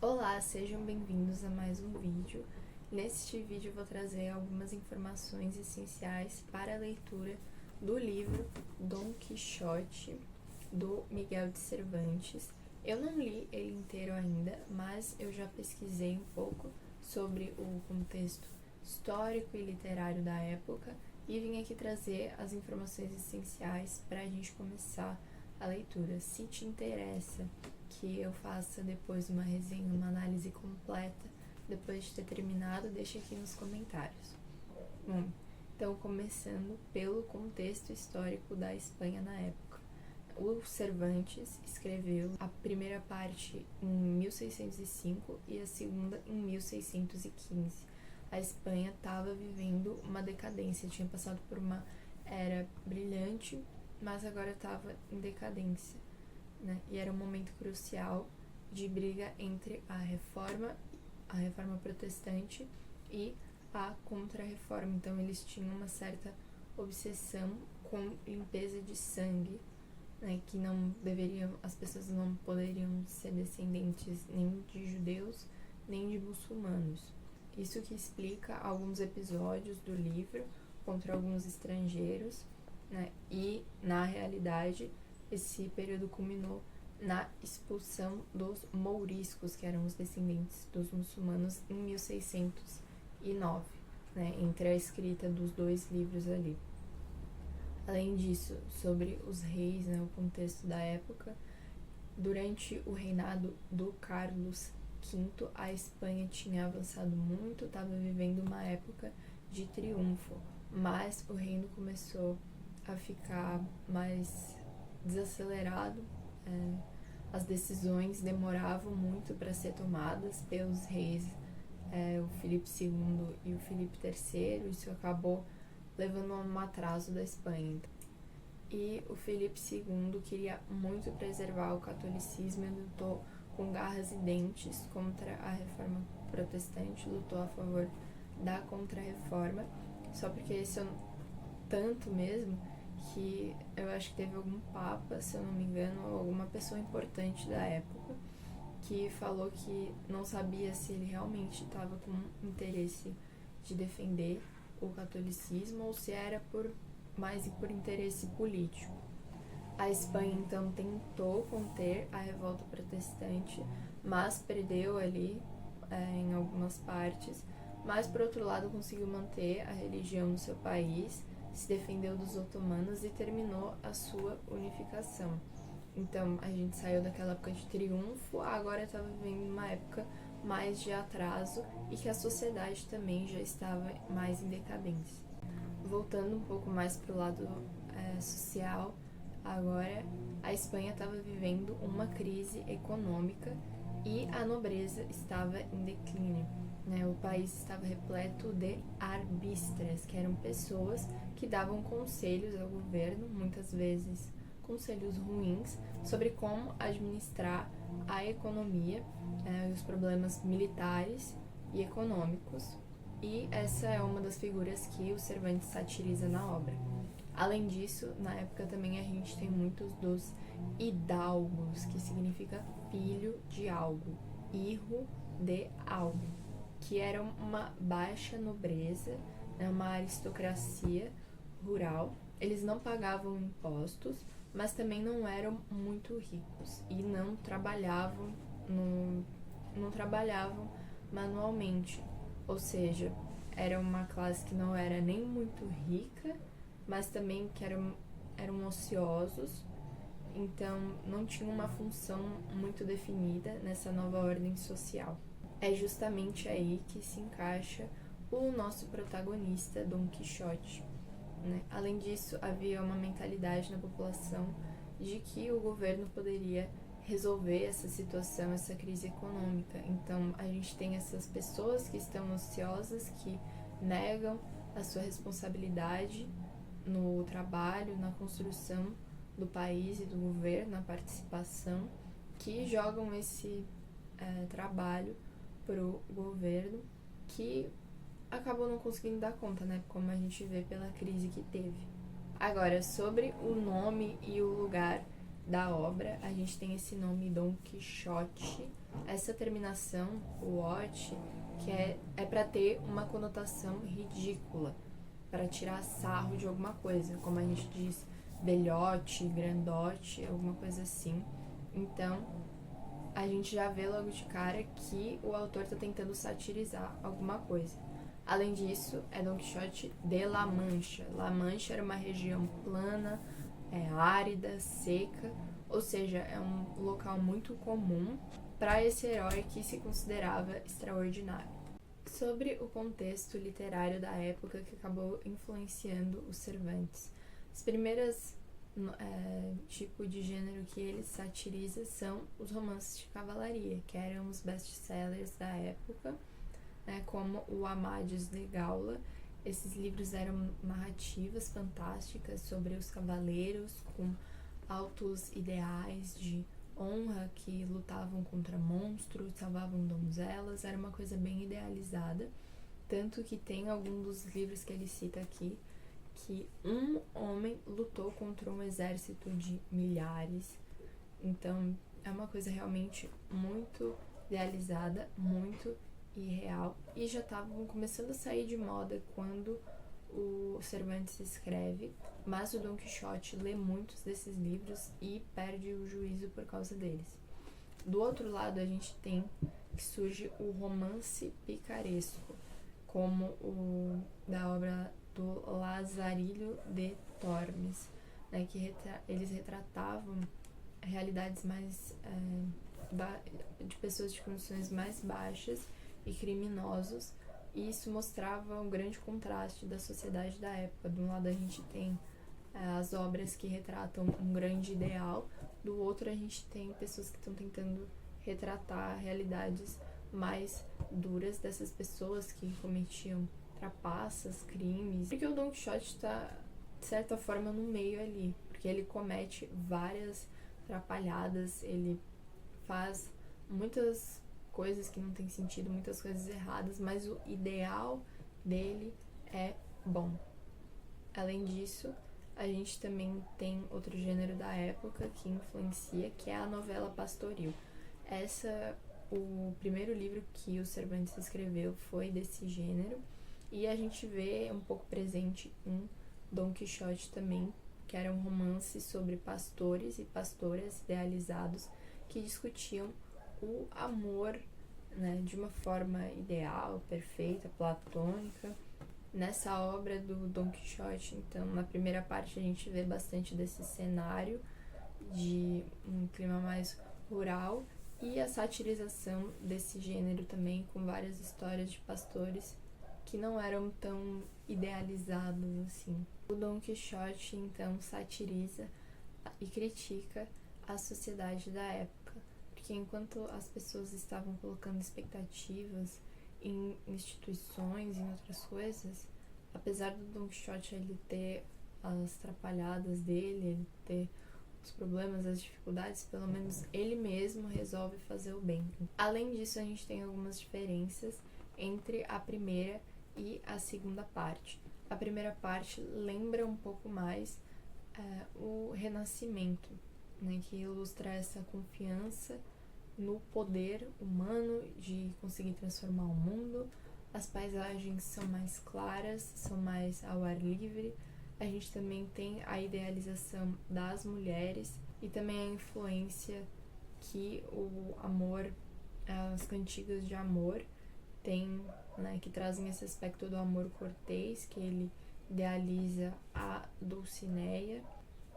Olá, sejam bem-vindos a mais um vídeo. Neste vídeo eu vou trazer algumas informações essenciais para a leitura do livro Dom Quixote, do Miguel de Cervantes. Eu não li ele inteiro ainda, mas eu já pesquisei um pouco sobre o contexto histórico e literário da época e vim aqui trazer as informações essenciais para a gente começar a leitura. Se te interessa que eu faça depois uma resenha, uma análise completa, depois de ter terminado, deixa aqui nos comentários. Bom, então começando pelo contexto histórico da Espanha na época. O Cervantes escreveu a primeira parte em 1605 e a segunda em 1615. A Espanha estava vivendo uma decadência, tinha passado por uma era brilhante, mas agora estava em decadência, né? E era um momento crucial de briga entre a reforma protestante e a contra-reforma. Então eles tinham uma certa obsessão com limpeza de sangue, né? Que as pessoas não poderiam ser descendentes nem de judeus nem de muçulmanos. Isso que explica alguns episódios do livro contra alguns estrangeiros, né? E, na realidade, esse período culminou na expulsão dos mouriscos, que eram os descendentes dos muçulmanos, em 1609, né? Entre a escrita dos dois livros ali. Além disso, sobre os reis, né? O contexto da época, durante o reinado do Carlos V, a Espanha tinha avançado muito, estava vivendo uma época de triunfo, mas o reino começou a ficar mais desacelerado. As decisões demoravam muito para ser tomadas pelos reis, o Filipe II e o Filipe III. Isso acabou levando a um atraso da Espanha. E o Filipe II queria muito preservar o catolicismo e lutou com garras e dentes contra a reforma protestante, lutou a favor da contra-reforma, só porque esse é tanto mesmo que eu acho que teve algum papa, se eu não me engano, ou alguma pessoa importante da época, que falou que não sabia se ele realmente estava com interesse de defender o catolicismo ou se era mais por interesse político. A Espanha então tentou conter a revolta protestante, mas perdeu ali em algumas partes, mas por outro lado conseguiu manter a religião no seu país, se defendeu dos otomanos e terminou a sua unificação. Então a gente saiu daquela época de triunfo, agora estava vivendo uma época mais de atraso e que a sociedade também já estava mais em decadência. Voltando um pouco mais para o lado social, agora a Espanha estava vivendo uma crise econômica e a nobreza estava em declínio, né? O país estava repleto de arbistres, que eram pessoas que davam conselhos ao governo, muitas vezes conselhos ruins, sobre como administrar a economia, os problemas militares e econômicos. E essa é uma das figuras que o Cervantes satiriza na obra. Além disso, na época também a gente tem muitos dos hidalgos, que significa filho de algo, hijo de algo, que era uma baixa nobreza, uma aristocracia rural. Eles não pagavam impostos, mas também não eram muito ricos e não trabalhavam manualmente, ou seja, era uma classe que não era nem muito rica, mas também que eram ociosos, então não tinha uma função muito definida nessa nova ordem social. É justamente aí que se encaixa o nosso protagonista, Dom Quixote, né? Além disso, havia uma mentalidade na população de que o governo poderia resolver essa situação, essa crise econômica. Então a gente tem essas pessoas que estão ociosas, que negam a sua responsabilidade no trabalho, na construção do país e do governo, na participação, que jogam esse trabalho pro governo, que acabou não conseguindo dar conta, né? Como a gente vê pela crise que teve. Agora, sobre o nome e o lugar da obra, a gente tem esse nome Dom Quixote. Essa terminação, o ote, que é para ter uma conotação ridícula, para tirar sarro de alguma coisa, como a gente diz, velhote, grandote, alguma coisa assim. Então, a gente já vê logo de cara que o autor está tentando satirizar alguma coisa. Além disso, é Dom Quixote de La Mancha. La Mancha era uma região plana, árida, seca, ou seja, é um local muito comum para esse herói que se considerava extraordinário. Sobre o contexto literário da época que acabou influenciando os Cervantes. As primeiras tipo de gênero que ele satiriza são os romances de cavalaria, que eram os best-sellers da época, né, como o Amadis de Gaula. Esses livros eram narrativas fantásticas sobre os cavaleiros com altos ideais de honra que lutavam contra monstros, salvavam donzelas. Era uma coisa bem idealizada, tanto que tem algum dos livros que ele cita aqui que um homem lutou contra um exército de milhares. Então é uma coisa realmente muito idealizada, muito irreal, e já estavam começando a sair de moda quando o Cervantes escreve, mas o Dom Quixote lê muitos desses livros e perde o juízo por causa deles. Do outro lado, a gente tem que surge o romance picaresco, como o da obra do Lazarilho de Tormes, né, que eles retratavam realidades mais de pessoas de condições mais baixas e criminosos, e isso mostrava um grande contraste da sociedade da época. De um lado a gente tem as obras que retratam um grande ideal, do outro a gente tem pessoas que estão tentando retratar realidades mais duras dessas pessoas que cometiam trapaças, crimes. Porque o Dom Quixote está, de certa forma, no meio ali, porque ele comete várias atrapalhadas, ele faz muitas coisas que não tem sentido, muitas coisas erradas, mas o ideal dele é bom. Além disso, a gente também tem outro gênero da época que influencia, que é a novela pastoril. O primeiro livro que o Cervantes escreveu foi desse gênero, e a gente vê um pouco presente em Dom Quixote também, que era um romance sobre pastores e pastoras idealizados que discutiam o amor, né, de uma forma ideal, perfeita, platônica. Nessa obra do Dom Quixote, então, na primeira parte a gente vê bastante desse cenário de um clima mais rural e a satirização desse gênero também, com várias histórias de pastores que não eram tão idealizados assim. O Dom Quixote, então, satiriza e critica a sociedade da época, porque enquanto as pessoas estavam colocando expectativas em instituições, em outras coisas, apesar do Dom Quixote ele ter as atrapalhadas dele, ele ter os problemas, as dificuldades, pelo menos ele mesmo resolve fazer o bem. Além disso, a gente tem algumas diferenças entre a primeira e a segunda parte. A primeira parte lembra um pouco mais o Renascimento, né, que ilustra essa confiança no poder humano de conseguir transformar o mundo. As paisagens são mais claras, são mais ao ar livre. A gente também tem a idealização das mulheres e também a influência que o amor, as cantigas de amor tem, né, que trazem esse aspecto do amor cortês, que ele idealiza a Dulcinea.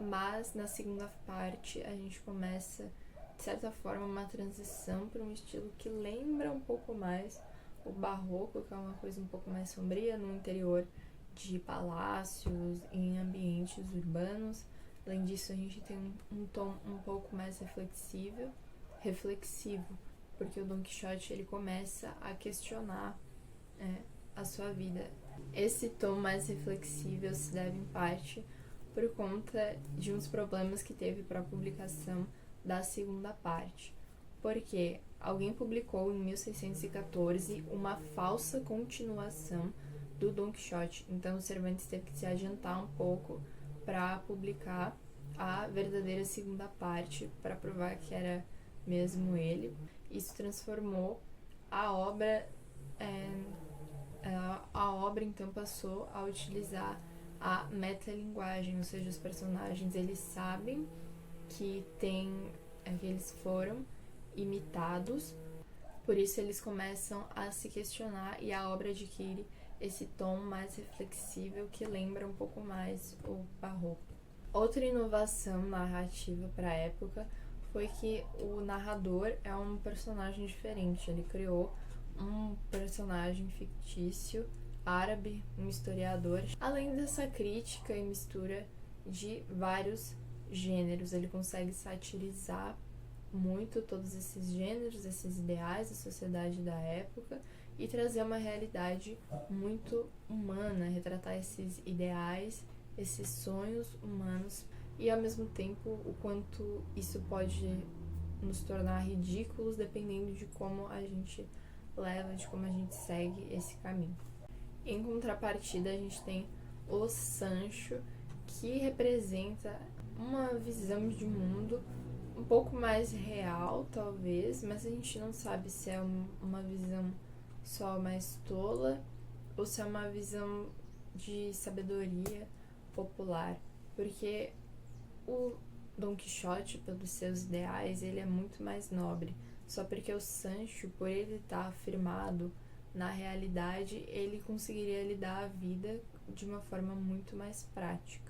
Mas na segunda parte a gente começa, de certa forma, uma transição para um estilo que lembra um pouco mais o barroco, que é uma coisa um pouco mais sombria, no interior de palácios, em ambientes urbanos. Além disso, a gente tem um tom um pouco mais reflexivo, porque o Dom Quixote ele começa a questionar a sua vida. Esse tom mais reflexível se deve em parte por conta de uns problemas que teve para a publicação da segunda parte, porque alguém publicou em 1614 uma falsa continuação do Dom Quixote, então o Cervantes teve que se adiantar um pouco para publicar a verdadeira segunda parte para provar que era mesmo ele. Isso transformou a obra, a obra então passou a utilizar a metalinguagem, ou seja, os personagens eles sabem que que eles foram imitados, por isso eles começam a se questionar e a obra adquire esse tom mais reflexível que lembra um pouco mais o barroco. Outra inovação narrativa para a época foi que o narrador é um personagem diferente. Ele criou um personagem fictício árabe, um historiador. Além dessa crítica e mistura de vários gêneros, ele consegue satirizar muito todos esses gêneros, esses ideais da sociedade da época e trazer uma realidade muito humana, retratar esses ideais, esses sonhos humanos e ao mesmo tempo o quanto isso pode nos tornar ridículos dependendo de como a gente leva, de como a gente segue esse caminho. Em contrapartida, a gente tem o Sancho, que representa uma visão de mundo um pouco mais real, talvez, mas a gente não sabe se é uma visão só mais tola ou se é uma visão de sabedoria popular, porque o Dom Quixote, pelos seus ideais, ele é muito mais nobre, só porque o Sancho, por ele estar afirmado na realidade, ele conseguiria lidar a vida de uma forma muito mais prática.